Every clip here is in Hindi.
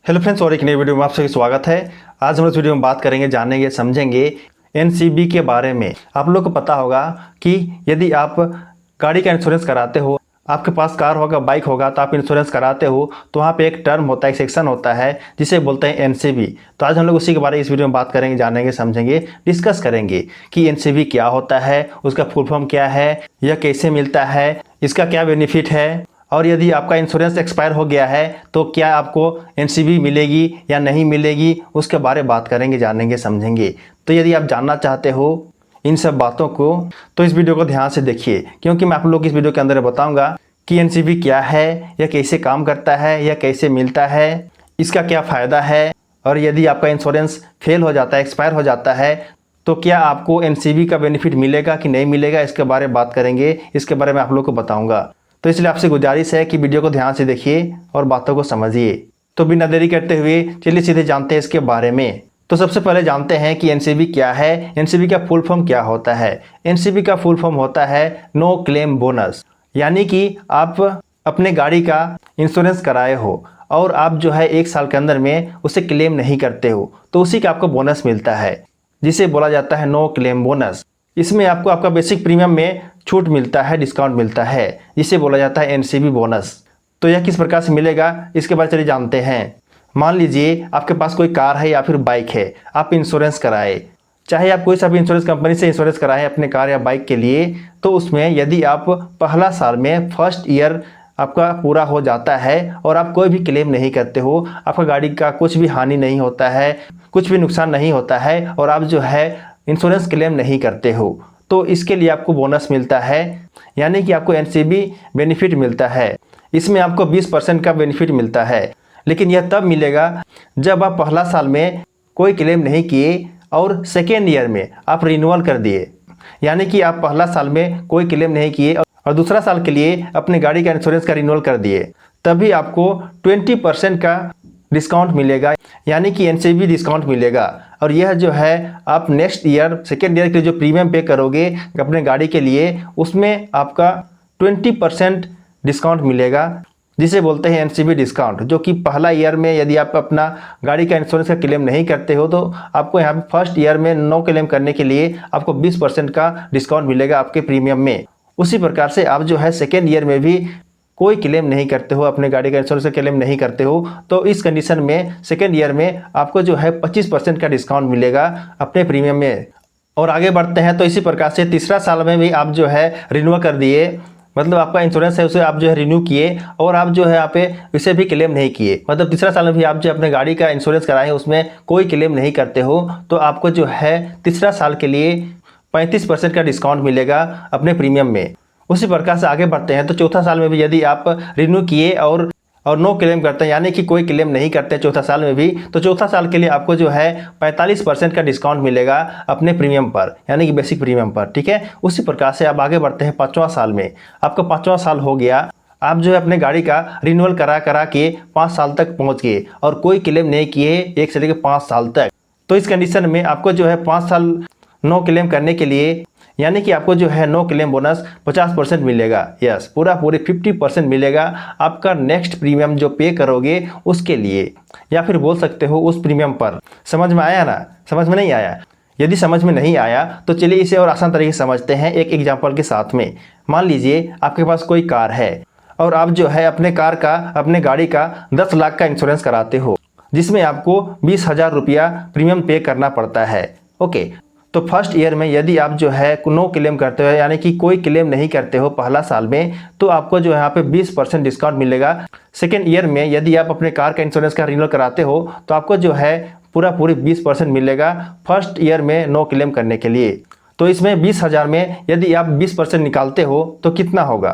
हेलो फ्रेंड्स, और एक नई वीडियो में आप सभी स्वागत है। आज हम इस वीडियो में बात करेंगे, जानेंगे, समझेंगे एनसीबी के बारे में। आप लोग को पता होगा कि यदि आप गाड़ी का इंश्योरेंस कराते हो, आपके पास कार होगा, बाइक होगा, तो आप इंश्योरेंस कराते हो तो वहाँ पे एक टर्म होता है, एक सेक्शन होता है जिसे बोलते हैं एनसीबी। तो आज हम लोग उसी के बारे में इस वीडियो में बात करेंगे, जानेंगे, समझेंगे, डिस्कस करेंगे कि एनसीबी क्या होता है, उसका फुल फॉर्म क्या है, यह कैसे मिलता है, इसका क्या बेनिफिट है, और यदि आपका इंश्योरेंस एक्सपायर हो गया है तो क्या आपको एनसीबी मिलेगी या नहीं मिलेगी, उसके बारे में बात करेंगे, जानेंगे, समझेंगे। तो यदि आप जानना चाहते हो इन सब बातों को तो इस वीडियो को ध्यान से देखिए, क्योंकि मैं आप लोग इस वीडियो के अंदर बताऊंगा कि एनसीबी क्या है, यह कैसे काम करता है, यह कैसे मिलता है, इसका क्या फ़ायदा है, और यदि आपका इंश्योरेंस फेल हो जाता है, एक्सपायर हो जाता है, तो क्या आपको एनसीबी का बेनिफिट मिलेगा कि नहीं मिलेगा, इसके बारे में बात करेंगे, इसके बारे में आप लोग को बताऊंगा। तो इसलिए आपसे गुजारिश है कि वीडियो को ध्यान से देखिए और बातों को समझिए। तो बिना देरी करते हुए चलिए सीधे जानते हैं इसके बारे में। तो सबसे पहले जानते हैं कि एनसीबी क्या है, एनसीबी का फुल फॉर्म क्या होता है। एनसीबी का फुल फॉर्म होता है नो क्लेम बोनस, यानी कि आप अपने गाड़ी का इंश्योरेंस कराए हो और आप जो है 1 साल के अंदर में उसे क्लेम नहीं करते हो तो उसी का आपको बोनस मिलता है, जिसे बोला जाता है नो क्लेम बोनस। इसमें आपको आपका बेसिक प्रीमियम में छूट मिलता है, डिस्काउंट मिलता है, जिसे बोला जाता है एनसीबी बोनस। तो यह किस प्रकार से मिलेगा, इसके बारे में चलिए जानते हैं। मान लीजिए आपके पास कोई कार है या फिर बाइक है, आप इंश्योरेंस कराए, चाहे आप कोई सा भी इंश्योरेंस कंपनी से इंश्योरेंस कराएं अपने कार या बाइक के लिए, तो उसमें यदि आप पहला साल में फर्स्ट ईयर आपका पूरा हो जाता है और आप कोई भी क्लेम नहीं करते हो, आपका गाड़ी का कुछ भी हानि नहीं होता है, कुछ भी नुकसान नहीं होता है, और आप जो है इंश्योरेंस क्लेम नहीं करते हो, तो इसके लिए आपको बोनस मिलता है, यानी कि आपको एनसीबी बेनिफिट मिलता है। इसमें आपको 20% का बेनिफिट मिलता है, लेकिन यह तब मिलेगा जब आप पहला साल में कोई क्लेम नहीं किए और सेकेंड ईयर में आप रिन्यूअल कर दिए, यानी कि आप पहला साल में कोई क्लेम नहीं किए और दूसरा साल के लिए अपने गाड़ी का इंश्योरेंस का रिन्यूअल कर दिए, तभी आपको 20% का डिस्काउंट मिलेगा, यानी कि एनसीबी डिस्काउंट मिलेगा। और यह जो है आप नेक्स्ट ईयर सेकेंड ईयर के लिए जो प्रीमियम पे करोगे अपने गाड़ी के लिए, उसमें आपका 20% डिस्काउंट मिलेगा, जिसे बोलते हैं एनसीबी डिस्काउंट। जो कि पहला ईयर में यदि आप अपना गाड़ी का इंश्योरेंस का क्लेम नहीं करते हो तो आपको यहाँ पे फर्स्ट ईयर में नो क्लेम करने के लिए आपको 20% का डिस्काउंट मिलेगा आपके प्रीमियम में। उसी प्रकार से आप जो है सेकेंड ईयर में भी कोई क्लेम नहीं करते हो, अपने गाड़ी का इंश्योरेंस का क्लेम नहीं करते हो, तो इस कंडीशन में सेकेंड ईयर में आपको जो है 25% का डिस्काउंट मिलेगा अपने प्रीमियम में। और आगे बढ़ते हैं तो इसी प्रकार से तीसरा साल में भी आप जो है रिन्यू कर दिए, मतलब आपका इंश्योरेंस है उसे आप जो है रिन्यू किए और आप जो है यहाँ पे इसे भी क्लेम नहीं किए, मतलब तीसरा साल में भी आप जो अपने गाड़ी का इंश्योरेंस कराए उसमें कोई क्लेम नहीं करते हो, तो आपको जो है तीसरा साल के लिए 35% का डिस्काउंट मिलेगा अपने प्रीमियम में। उसी प्रकार से आगे बढ़ते हैं तो चौथा साल में भी यदि आप रिन्यू किए और नो क्लेम करते हैं, यानी कि कोई क्लेम नहीं करते चौथा साल में भी, तो चौथा साल के लिए आपको जो है 45% का डिस्काउंट मिलेगा अपने प्रीमियम पर, यानी कि बेसिक प्रीमियम पर। ठीक है, उसी प्रकार से आप आगे बढ़ते हैं 5वां साल में। आपका 5वां साल हो गया, आप जो है अपने गाड़ी का रिन्यूअल करा के 5 साल तक पहुँच गए और कोई क्लेम नहीं किए 1 से लेकर 5 साल तक। तो इस कंडीशन में आपको जो है 5 साल नो क्लेम करने के लिए, यानी कि आपको जो है नो क्लेम बोनस 50% मिलेगा। यस, पूरी 50% मिलेगा आपका नेक्स्ट प्रीमियम जो पे करोगे उसके लिए, या फिर बोल सकते हो उस प्रीमियम पर। समझ में आया ना? समझ में नहीं आया? यदि समझ में नहीं आया तो चलिए इसे और आसान तरीके से समझते हैं एक एग्जांपल के साथ में। मान लीजिए आपके पास कोई कार है और आप जो है अपने कार का, अपने गाड़ी का 10 लाख का इंश्योरेंस कराते हो, जिसमें आपको 20,000 रुपया प्रीमियम पे करना पड़ता है। ओके, तो फर्स्ट ईयर में यदि आप जो है नो क्लेम करते हो, यानी कि कोई क्लेम नहीं करते हो पहला साल में, तो आपको जो है यहाँ पे 20% डिस्काउंट मिलेगा। सेकेंड ईयर में यदि आप अपने कार का इंश्योरेंस का रिन्यूअल कराते हो तो आपको जो है पूरी 20% मिलेगा फर्स्ट ईयर में नो क्लेम करने के लिए। तो इसमें 20,000 में यदि आप 20% निकालते हो तो कितना होगा?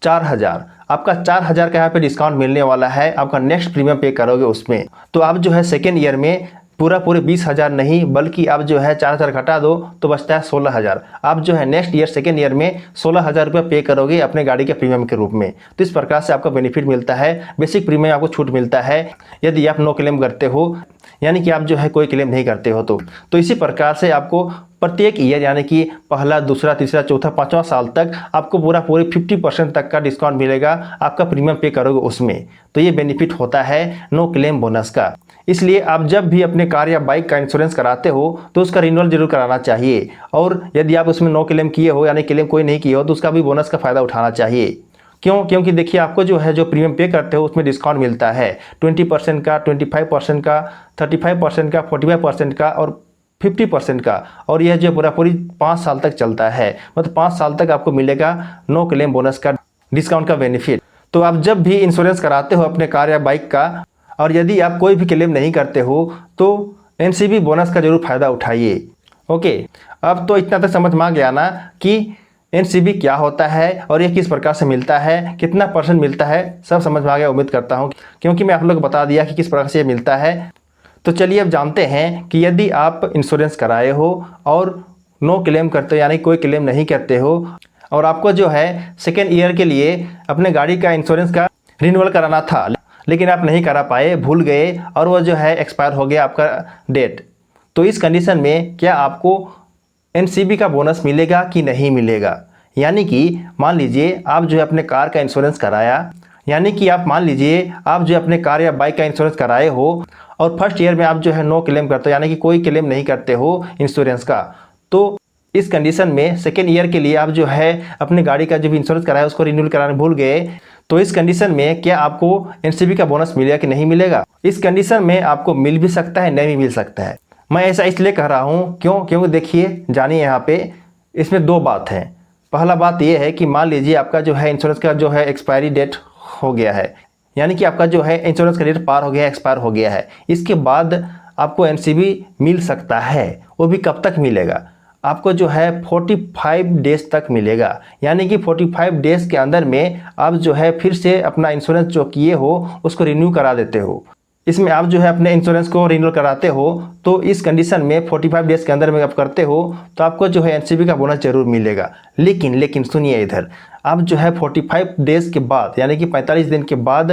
4,000। आपका 4,000 का यहाँ पे डिस्काउंट मिलने वाला है, आपका नेक्स्ट प्रीमियम पे करोगे उसमें। तो आप जो है सेकेंड ईयर में पूरा पूरे 20,000 नहीं, बल्कि आप जो है 4,000 घटा दो तो बचता है 16,000। आप जो है नेक्स्ट ईयर सेकेंड ईयर में 16,000 रुपये पे करोगे अपने गाड़ी के प्रीमियम के रूप में। तो इस प्रकार से आपका बेनिफिट मिलता है। बेसिक प्रीमियम आपको छूट मिलता है यदि आप नो क्लेम करते हो, यानी कि आप जो है कोई क्लेम नहीं करते हो तो इसी प्रकार से आपको प्रत्येक ईयर यानी कि पहला, दूसरा, तीसरा, चौथा, पाँचवा साल तक आपको पूरी 50% तक का डिस्काउंट मिलेगा आपका प्रीमियम पे करोगे उसमें। तो ये बेनिफिट होता है नो क्लेम बोनस का। इसलिए आप जब भी अपने कार या बाइक का इंश्योरेंस कराते हो तो उसका रिन्यूअल जरूर कराना चाहिए। और यदि आप उसमें नो क्लेम किए हो यानी क्लेम कोई नहीं किए हो तो उसका भी बोनस का फ़ायदा उठाना चाहिए। क्यों? क्योंकि देखिए आपको जो है जो प्रीमियम पे करते हो उसमें डिस्काउंट मिलता है 20% का, 25% का, 35% का, 45% का और 50% का। और यह जो पूरी 5 साल तक चलता है, मतलब 5 साल तक आपको मिलेगा नो क्लेम बोनस का डिस्काउंट का बेनिफिट। तो आप जब भी इंश्योरेंस कराते हो अपने कार या बाइक का और यदि आप कोई भी क्लेम नहीं करते हो तो एनसीबी बोनस का जरूर फ़ायदा उठाइए। ओके, अब तो इतना तक समझ में आ गया ना कि एनसीबी क्या होता है और ये किस प्रकार से मिलता है, कितना % मिलता है, सब समझ में आ गया उम्मीद करता हूँ, क्योंकि मैं आप लोग को बता दिया कि किस प्रकार से ये मिलता है। तो चलिए अब जानते हैं कि यदि आप इंश्योरेंस कराए हो और नो क्लेम करते हो यानी कोई क्लेम नहीं करते हो और आपको जो है सेकेंड ईयर के लिए अपने गाड़ी का इंश्योरेंस का रिन्यूअल कराना था लेकिन आप नहीं करा पाए, भूल गए और वो जो है एक्सपायर हो गया आपका डेट, तो इस कंडीशन में क्या आपको एनसीबी का बोनस मिलेगा कि नहीं मिलेगा? यानी कि मान लीजिए आप जो है अपने कार का इंश्योरेंस कराया, यानी कि आप मान लीजिए आप जो अपने कार या बाइक का इंश्योरेंस कराए हो और फर्स्ट ईयर में आप जो है नो क्लेम करते हो यानी कि कोई क्लेम नहीं करते हो इंश्योरेंस का। तो इस कंडीशन में सेकेंड ईयर के लिए आप जो है अपने गाड़ी का जो भी इंश्योरेंस कराया उसको रिन्यूअल कराने भूल गए, तो इस कंडीशन में क्या आपको एनसीबी का बोनस मिलेगा कि नहीं मिलेगा? इस कंडीशन में आपको मिल भी सकता है, नहीं भी मिल सकता है। मैं ऐसा इसलिए कह रहा हूँ क्योंकि देखिए जानिए यहाँ पे इसमें 2 बात है। पहला बात ये है कि मान लीजिए आपका जो है इंश्योरेंस का जो है एक्सपायरी डेट हो गया है, यानी कि आपका जो है इंश्योरेंस का डेट पार हो गया है, एक्सपायर हो गया है। इसके बाद आपको एनसीबी मिल सकता है, वो भी कब तक मिलेगा? आपको जो है 45 डेज तक मिलेगा, यानी कि 45 डेज के अंदर में आप जो है फिर से अपना इंश्योरेंस जो किए हो उसको रिन्यू करा देते हो। इसमें आप जो है अपने इंश्योरेंस को रिन्यू कराते हो तो इस कंडीशन में 45 डेज के अंदर में आप करते हो तो आपको जो है एनसीबी का बोनस जरूर मिलेगा। लेकिन सुनिए इधर, आप जो है 45 डेज के बाद यानी कि 45 दिन के बाद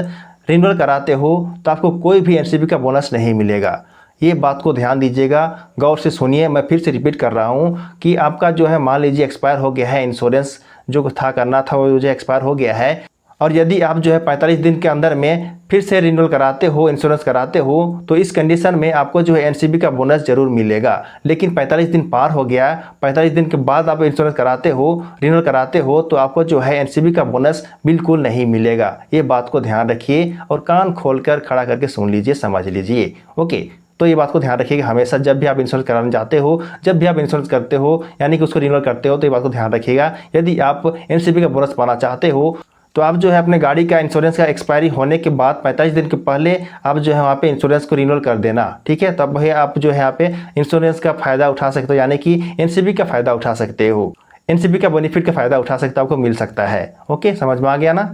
रिन्यूअल कराते हो तो आपको कोई भी एनसीबी का बोनस नहीं मिलेगा। ये बात को ध्यान दीजिएगा, गौर से सुनिए। मैं फिर से रिपीट कर रहा हूँ कि आपका जो है मान लीजिए एक्सपायर हो गया है, इंश्योरेंस जो था करना था वो जो एक्सपायर हो गया है और यदि आप जो है 45 दिन के अंदर में फिर से रिन्यूअल कराते हो, इंश्योरेंस कराते हो तो इस कंडीशन में आपको जो है एनसीबी का बोनस जरूर मिलेगा। लेकिन 45 दिन पार हो गया, 45 दिन के बाद आप इंश्योरेंस कराते हो, रिन्यूअल कराते हो तो आपको जो है एनसीबी का बोनस बिल्कुल नहीं मिलेगा। ये बात को ध्यान रखिए और कान खोलकर खड़ा करके सुन लीजिए, समझ लीजिए। ओके, तो ये बात को ध्यान रखिएगा हमेशा जब भी आप इंश्योरेंस कराने जाते हो, जब भी आप इंश्योरेंस करते हो यानी कि उसको रिन्यूअल करते हो तो ये बात को ध्यान रखिएगा। यदि आप एनसीबी का बोनस पाना चाहते हो तो आप जो है अपने गाड़ी का इंश्योरेंस का एक्सपायरी होने के बाद 45 दिन के पहले आप जो है वहाँ पे इंश्योरेंस को रिन्यूअल कर देना, ठीक है? तब वही आप जो है यहाँ पे इंश्योरेंस का फ़ायदा उठा सकते हो, यानी कि एनसीबी का फ़ायदा उठा सकते हो, एनसीबी का बेनिफिट का फ़ायदा उठा सकते हो, आपको मिल सकता है। ओके, समझ में आ गया ना?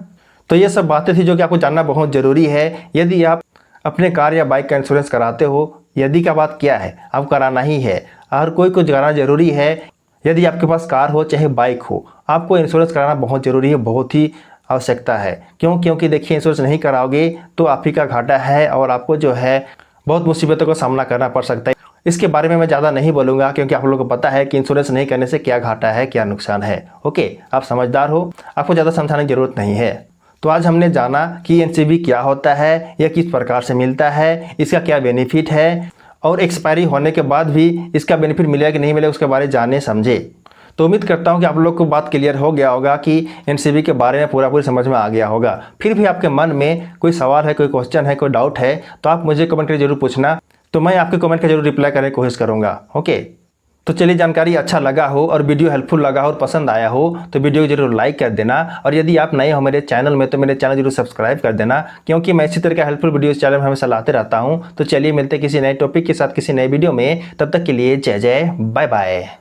तो ये सब बातें थी जो कि आपको जानना बहुत ज़रूरी है। यदि आप अपने कार या बाइक का इंश्योरेंस कराते हो, यदि का बात क्या है, आपको कराना ही है। हर कोई को कराना ज़रूरी है। यदि आपके पास कार हो चाहे बाइक हो, आपको इंश्योरेंस कराना बहुत ज़रूरी है, बहुत ही आवश्यकता है। क्योंकि देखिए इंश्योरेंस नहीं कराओगे तो आप ही का घाटा है और आपको जो है बहुत मुसीबतों का सामना करना पड़ सकता है। इसके बारे में मैं ज़्यादा नहीं बोलूँगा क्योंकि आप लोगों को पता है कि इंश्योरेंस नहीं करने से क्या घाटा है, क्या नुकसान है। ओके, आप समझदार हो, आपको ज़्यादा समझाने की ज़रूरत नहीं है। तो आज हमने जाना कि एनसीबी क्या होता है, यह किस प्रकार से मिलता है, इसका क्या बेनिफिट है और एक्सपायरी होने के बाद भी इसका बेनिफिट मिलेगा कि नहीं मिलेगा उसके बारे में जाने समझे। तो उम्मीद करता हूं कि आप लोग को बात क्लियर हो गया होगा कि एनसीबी के बारे में पूरी समझ में आ गया होगा। फिर भी आपके मन में कोई सवाल है, कोई क्वेश्चन है, कोई डाउट है तो आप मुझे कमेंट करके जरूर पूछना, तो मैं आपके कमेंट का जरूर रिप्लाई करने की कोशिश करूँगा। ओके, तो चलिए जानकारी अच्छा लगा हो और वीडियो हेल्पफुल लगा हो और पसंद आया हो तो वीडियो को जरूर लाइक कर देना और यदि आप नए हो मेरे चैनल में तो मेरे चैनल जरूर सब्सक्राइब कर देना क्योंकि मैं इसी तरह का हेल्पफुल वीडियो इस चैनल में हमेशा लाते रहता हूं। तो चलिए मिलते हैं किसी नए टॉपिक के साथ किसी नए वीडियो में, तब तक के लिए जय जय, बाय बाय।